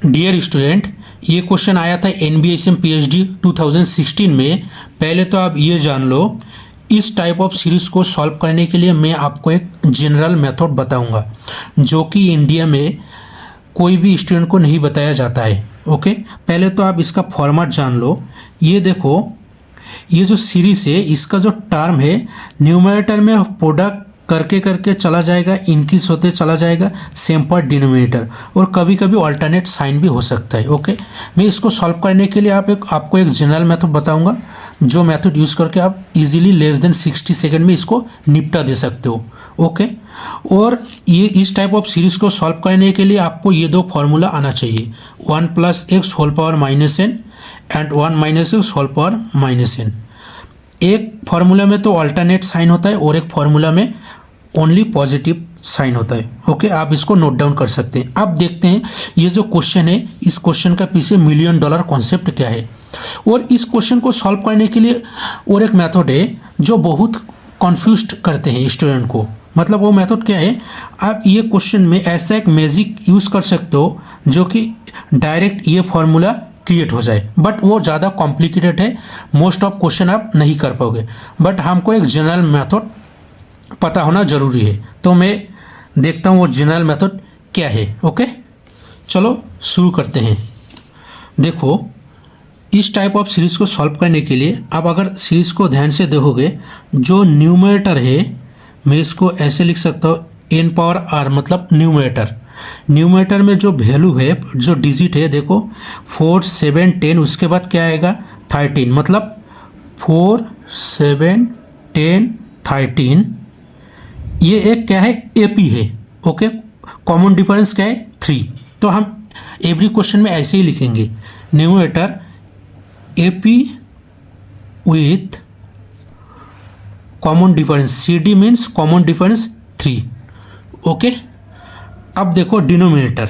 Dear student, ये question आया था NBSM PhD 2016 में। पहले तो आप ये जान लो, इस टाइप ऑफ सीरीज़ को सॉल्व करने के लिए मैं आपको एक जनरल मेथड बताऊंगा जो कि इंडिया में कोई भी स्टूडेंट को नहीं बताया जाता है। ओके, पहले तो आप इसका फॉर्मेट जान लो। ये देखो, ये जो सीरीज़ है इसका जो टर्म है, न्यूमरेटर में प्रोडक्ट करके करके चला जाएगा, इंक्रीज होते चला जाएगा, सेम पर डिनोमिनेटर, और कभी कभी अल्टरनेट साइन भी हो सकता है। ओके, मैं इसको सॉल्व करने के लिए आपको एक जनरल मेथड बताऊंगा, जो मेथड यूज़ करके आप इजीली लेस देन 60 सेकेंड में इसको निपटा दे सकते हो। ओके, और ये इस टाइप ऑफ सीरीज़ को सॉल्व करने के लिए आपको ये दो फार्मूला आना चाहिए, 1 + x whole power -n and 1 - x whole power -n। एक फार्मूला में तो अल्टरनेट साइन होता है और एक फार्मूला में ओनली पॉजिटिव साइन होता है। ओके, आप इसको नोट डाउन कर सकते हैं। अब देखते हैं ये जो क्वेश्चन है, इस क्वेश्चन का पीछे $1 मिलियन कॉन्सेप्ट क्या है। और इस क्वेश्चन को सॉल्व करने के लिए और एक मेथड है जो बहुत कन्फ्यूज करते हैं स्टूडेंट को। मतलब वो मेथड क्या है, आप ये क्वेश्चन में ऐसा एक मैजिक यूज़ कर सकते हो जो कि डायरेक्ट ये फार्मूला क्रिएट हो जाए, बट वो ज़्यादा कॉम्प्लिकेटेड है, मोस्ट ऑफ क्वेश्चन आप नहीं कर पाओगे। बट हमको एक जनरल मेथड पता होना ज़रूरी है, तो मैं देखता हूँ वो जनरल मेथड क्या है। ओके, चलो शुरू करते हैं। देखो, इस टाइप ऑफ सीरीज़ को सॉल्व करने के लिए आप अगर सीरीज़ को ध्यान से देखोगे, जो न्यूमरेटर है मैं इसको ऐसे लिख सकता हूँ, n पावर r, मतलब न्यूमरेटर में जो वैल्यू है, जो डिजिट है, देखो 4, 7, 10, उसके बाद क्या आएगा 13, मतलब 4, 7, 10, 13। ये एक क्या है, AP है। ओके, कॉमन डिफरेंस क्या है 3। तो हम एवरी क्वेश्चन में ऐसे ही लिखेंगे, numerator AP with common difference, CD means common difference 3। Okay, अब देखो डिनोमिनेटर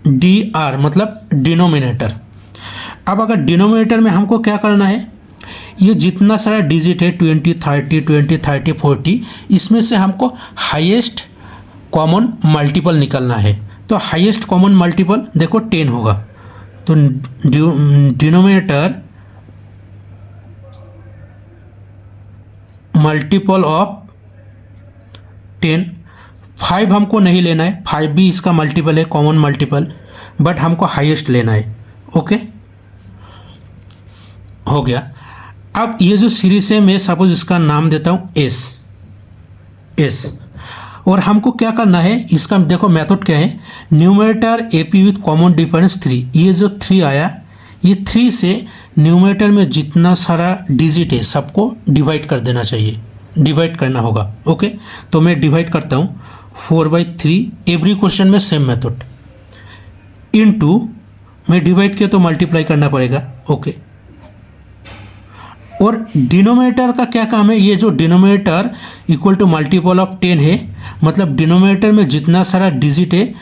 DR, मतलब डिनोमिनेटर। अब अगर डिनोमिनेटर में हमको क्या करना है, ये जितना सारा डिजिट है 20, 30, 40, इसमें से हमको हाईएस्ट कॉमन मल्टीपल निकलना है। तो हाईएस्ट कॉमन मल्टीपल देखो 10 होगा। तो डिनोमिनेटर मल्टीपल ऑफ 10, 5 हमको नहीं लेना है, 5 भी इसका मल्टीपल है, कॉमन मल्टीपल, बट हमको हाईएस्ट लेना है। ओके, हो गया। अब ये जो सीरीज है, मैं सपोज इसका नाम देता हूँ S, और हमको क्या करना है, इसका देखो मेथड क्या है, numerator AP with common difference 3। ये जो 3 आया, ये 3 से न्यूमरेटर में जितना सारा डिजिट है सबको डिवाइड कर देना चाहिए, डिवाइड करना होगा। ओके, तो मैं डिवाइड करता हूँ 4/3। एवरी क्वेश्चन में सेम मेथड, इनटू मैं डिवाइड किया तो मल्टीप्लाई करना पड़ेगा। ओके, और डिनोमिनेटर का क्या काम है, ये जो denominator equal to multiple of 10 है, मतलब डिनोमिनेटर में जितना सारा डिजिट है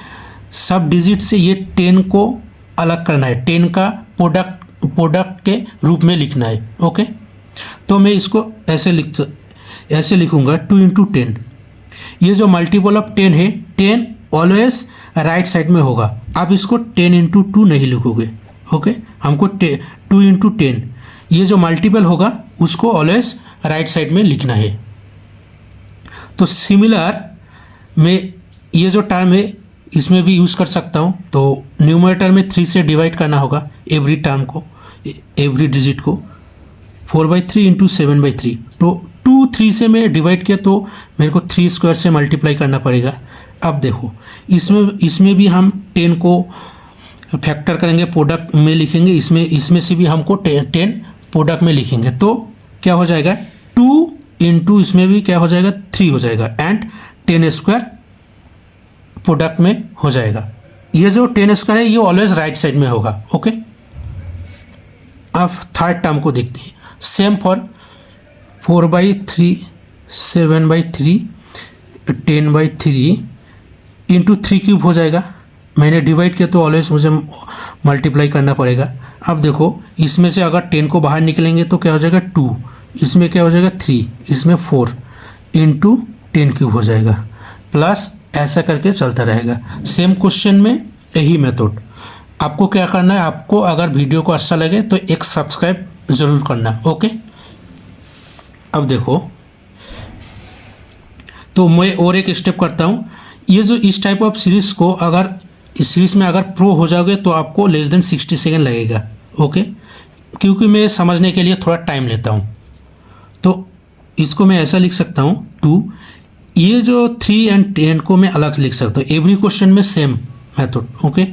सब डिजिट से ये 10 को अलग करना है, 10 का प्रोडक्ट के रूप में लिखना है। ओके, तो मैं इसको ऐसे लिखूंगा 2 × 10। ये जो मल्टीपल ऑफ 10 है, 10 ऑलवेज राइट साइड में होगा। आप इसको 10 × 2 नहीं लिखोगे। ओके, हमको 2 × 10, ये जो मल्टीपल होगा उसको ऑलवेज राइट साइड में लिखना है। तो सिमिलर में ये जो टर्म है इसमें भी यूज़ कर सकता हूँ। तो न्यूमरेटर में 3 से डिवाइड करना होगा एवरी टर्म को, एवरी डिजिट को, 4/3 × 7/3। तो 2, 3 से मैं डिवाइड किया तो मेरे को 3 स्क्वायर से मल्टीप्लाई करना पड़ेगा। अब देखो, इसमें भी हम 10 को फैक्टर करेंगे, प्रोडक्ट में लिखेंगे, इसमें से भी हमको 10 प्रोडक्ट में लिखेंगे। तो क्या हो जाएगा, 2 × इसमें भी क्या हो जाएगा, 3 हो जाएगा, एंड 10 स्क्वायर प्रोडक्ट में हो जाएगा। ये जो 10 स्क्वायर है ये ऑलवेज राइट साइड में होगा। ओके, अब थर्ड टर्म को देखते हैं। सेम फॉर 4/3, 7/3, 10/3 × 3³ हो जाएगा। मैंने डिवाइड किया तो ऑलवेज मुझे मल्टीप्लाई करना पड़ेगा। अब देखो, इसमें से अगर 10 को बाहर निकलेंगे तो क्या हो जाएगा 2, इसमें क्या हो जाएगा 3, इसमें 4 × 10³ हो जाएगा, प्लस ऐसा करके चलता रहेगा। सेम क्वेश्चन में यही मेथड। आपको क्या करना है, आपको अगर वीडियो को अच्छा लगे तो एक सब्सक्राइब ज़रूर करना। ओके, अब देखो, तो मैं और एक स्टेप करता हूँ। ये जो इस टाइप ऑफ सीरीज़ को अगर इस सीरीज़ में अगर प्रो हो जाओगे तो आपको लेस देन 60 सेकेंड लगेगा। ओके, क्योंकि मैं समझने के लिए थोड़ा टाइम लेता हूँ। तो इसको मैं ऐसा लिख सकता हूँ 2, ये जो 3 एंड 10 को मैं अलग से लिख सकता हूँ। एवरी क्वेश्चन में सेम मेथड। ओके,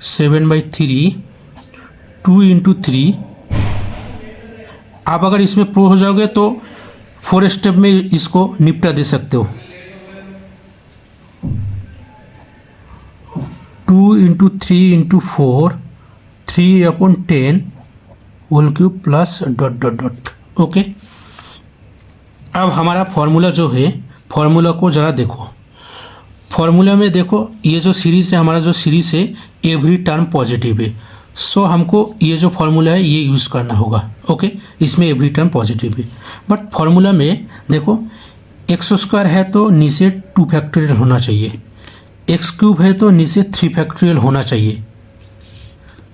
7/3 2 × 3। आप अगर इसमें प्रो हो जाओगे तो 4 स्टेप में इसको निपटा दे सकते हो। 2 × 3 × 4 3/10 whole cube plus dot dot dot. Okay, अब हमारा फॉर्मूला जो है, फॉर्मूला को ज़रा देखो। फॉर्मूला में देखो, ये जो सीरीज़ है, हमारा जो सीरीज़ है एवरी टर्म पॉजिटिव है। सो हमको ये जो फॉर्मूला है ये यूज़ करना होगा। ओके, इसमें एवरी टर्म पॉजिटिव है। बट फॉर्मूला में देखो, x² है तो नीचे 2 फैक्टोरियल होना चाहिए, x³ है तो नीचे 3 फैक्टोरियल होना चाहिए।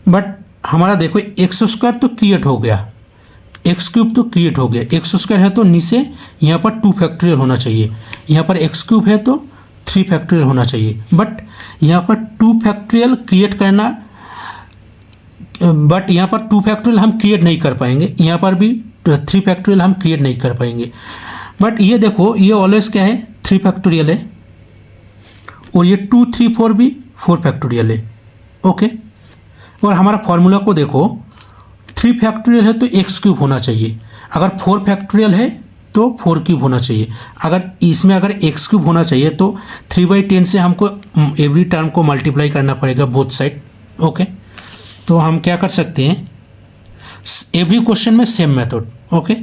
बट हमारा देखो x² तो क्रिएट हो गया, x³ तो क्रिएट हो गया, x² है तो नीचे यहाँ पर 2 फैक्टोरियल होना चाहिए, यहाँ पर x³ है तो 3 फैक्टोरियल होना चाहिए। बट यहाँ पर 2 फैक्टोरियल क्रिएट करना, बट यहाँ पर 2 फैक्टोरियल हम क्रिएट नहीं कर पाएंगे, यहाँ पर भी 3 फैक्टोरियल हम क्रिएट नहीं कर पाएंगे। बट ये देखो, ये ऑलवेज क्या है, 3 फैक्टोरियल है, और ये 2 3 4 भी 4 फैक्टोरियल है। ओके, और हमारा फॉर्मूला को देखो, 3 फैक्टोरियल है तो x³ होना चाहिए, अगर 4 फैक्टोरियल है तो 4³ होना चाहिए। अगर इसमें अगर x³ होना चाहिए तो 3/10 से हमको एवरी टर्म को मल्टीप्लाई करना पड़ेगा बोथ साइड। ओके, तो हम क्या कर सकते हैं, एवरी क्वेश्चन में सेम मेथड। ओके,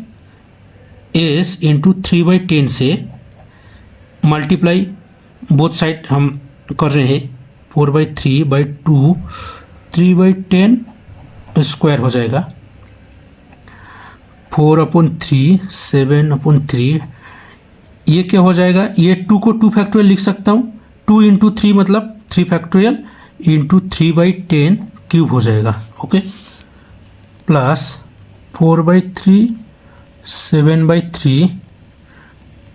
s × 3/10 से मल्टीप्लाई बोथ साइड हम कर रहे हैं, 4/3/2 3/10 स्क्वायर हो जाएगा, 4/3 7/3। ये क्या हो जाएगा, ये 2 को 2 फैक्टोरियल लिख सकता हूँ, 2 × 3 मतलब 3 फैक्टोरियल इंटू 3/10 क्यूब हो जाएगा। ओके, प्लस 4/3 7/3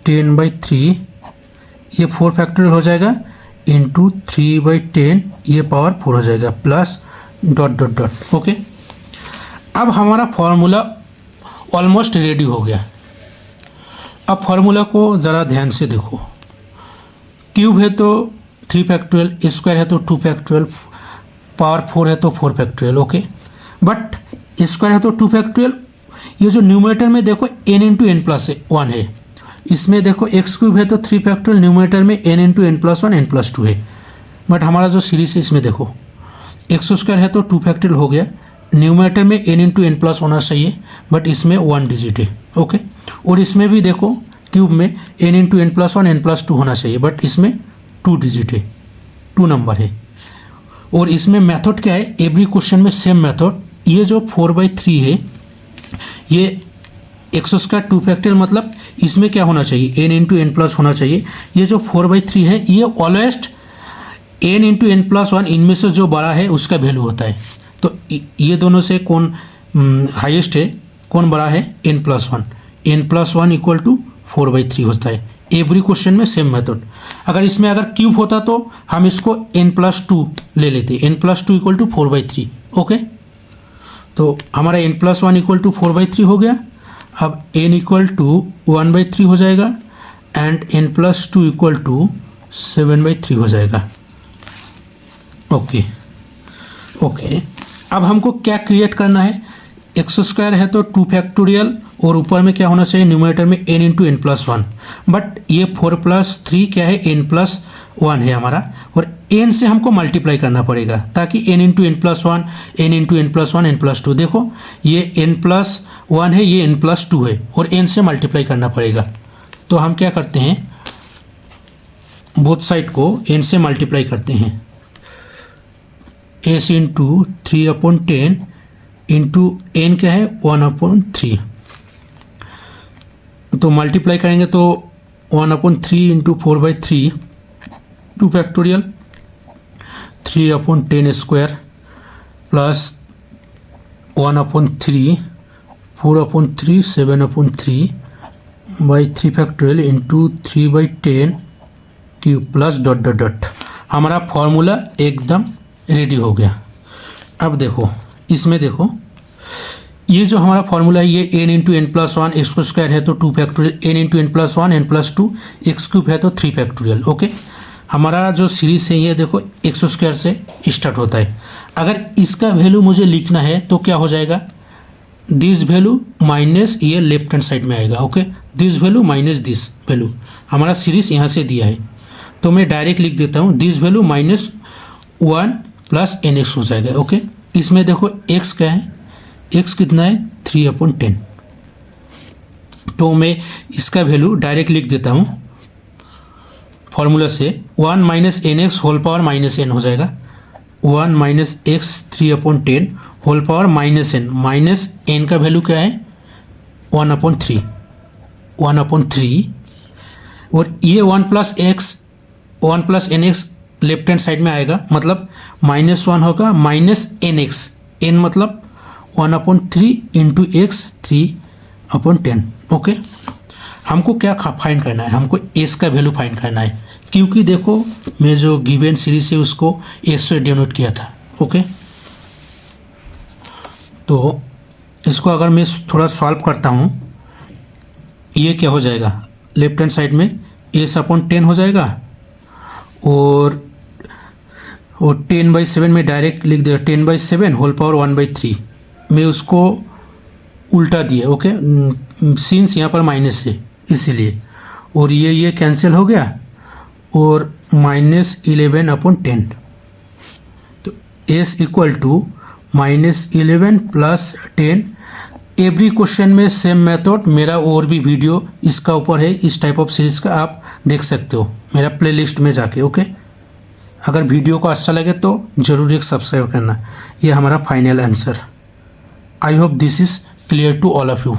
10/3, ये 4 फैक्टोरियल हो जाएगा इंटू 3/10, ये पावर 4 हो जाएगा, plus dot dot dot. Okay, अब हमारा फॉर्मूला ऑलमोस्ट रेडी हो गया। अब फॉर्मूला को ज़रा ध्यान से देखो, क्यूब है तो 3 फैक्टोरियल, स्क्वायर है तो 2 फैक्टोरियल, पावर 4 है तो 4 फैक्टोरियल। ओके, बट स्क्वायर है तो 2 फैक्टोरियल। ये जो न्यूमरेटर में देखो n × n+1 है, इसमें देखो x³ है तो 3 फैक्टोरियल, न्यूमरेटर में n × n+1 n+2 है। बट हमारा जो सीरीज है इसमें देखो x² है तो 2 फैक्टोरियल हो गया, न्यूमरेटर में n × n+ होना चाहिए, बट इसमें 1 डिजिट है। ओके, और इसमें भी देखो क्यूब में n × n+1 n+2 होना चाहिए, बट इसमें 2 डिजिट है, 2 नंबर है। और इसमें मेथड क्या है, एवरी क्वेश्चन में सेम मेथड। ये जो 4/3 है, ये x² 2 फैक्टोरियल मतलब इसमें क्या होना चाहिए, n × n+ होना चाहिए। ये जो 4/3 है, ये ऑलवेज n × n+1 इनमें से जो बड़ा है उसका वैल्यू होता है। तो ये दोनों से कौन हाईएस्ट है, कौन बड़ा है, n+1, n+1 = 4/3 होता है। एवरी क्वेश्चन में सेम मेथड। अगर इसमें अगर क्यूब होता तो हम इसको n+2 ले लेते, n+2 = 4/3। ओके, तो हमारा n+1 = 4/3 हो गया। अब n = 1/3 हो जाएगा एंड n+2 = 7/3 हो जाएगा। ओके, अब हमको क्या क्रिएट करना है, x² है तो 2 फैक्टोरियल, और ऊपर में क्या होना चाहिए, न्यूमरेटर में n × n+1। बट ये 4 + 3 क्या है, n+1 है हमारा, और n से हमको मल्टीप्लाई करना पड़ेगा ताकि n × n+1 n × n+1 n+2। देखो ये n+1 है, ये n+2 है, और n से मल्टीप्लाई करना पड़ेगा। तो हम क्या करते हैं, बोथ साइड को n से मल्टीप्लाई करते हैं, s × 3/10 इंटू n क्या है, 1/3। तो मल्टीप्लाई करेंगे तो 1/3 × 4/3 2 factorial, 3/10² plus 1/3 4/3 7/3 by 3 factorial into 3/10 cube plus dot dot dot. हमारा फॉर्मूला एकदम रेडी हो गया। अब देखो इसमें देखो ये जो हमारा फॉर्मूला है ये n into n plus one x को स्क्वायर है तो 2 factorial, n into n plus one n plus two x cube है तो 3 फैक्टोरियल। ओके, हमारा जो सीरीज है ये देखो एक्स स्क्वायर से स्टार्ट होता है। अगर इसका वैल्यू मुझे लिखना है तो क्या हो जाएगा, दिस वैल्यू माइनस ये लेफ्ट हैंड साइड में आएगा। Okay, this value minus this value, हमारा सीरीज यहाँ से दिया है तो मैं डायरेक्ट लिख देता हूँ this value minus 1 plus n x हो जाएगा। ओके, इसमें देखो एक्स क्या है, एक्स कितना है 3/10, तो मैं इसका वैल्यू डायरेक्ट लिख देता हूँ फॉर्मूला से 1 minus n x whole power minus n हो जाएगा। 1 minus x 3/10 whole power minus n का वैल्यू क्या है 1/3 और ये 1 plus n x left hand side में आएगा, मतलब -1 होगा माइनस एन एक्स, एन मतलब 1/3 इंटू एक्स 3/10। ओके, हमको क्या फाइंड करना है, हमको एस का वैल्यू फाइंड करना है, क्योंकि देखो मैं जो गिवन सीरीज है उसको एस से डिनोट किया था। ओके, तो इसको अगर मैं थोड़ा सॉल्व करता हूँ ये क्या हो जाएगा, लेफ्ट हैंड साइड में s/10 हो जाएगा और 10/7 में डायरेक्ट लिख देगा 10/7 होल पावर 1/3, मैं उसको उल्टा दिया। ओके, सिंस यहाँ पर माइनस है इसीलिए, और ये कैंसिल हो गया और -11/10, तो s equal to -11 plus 10। Every question में सेम मेथड, मेरा और भी वीडियो इसका ऊपर है, इस टाइप ऑफ सीरीज का आप देख सकते हो मेरा प्लेलिस्ट में जाके। ओके, अगर वीडियो को अच्छा लगे तो ज़रूर एक सब्सक्राइब करना। ये हमारा final answer. I hope this is clear to all of you.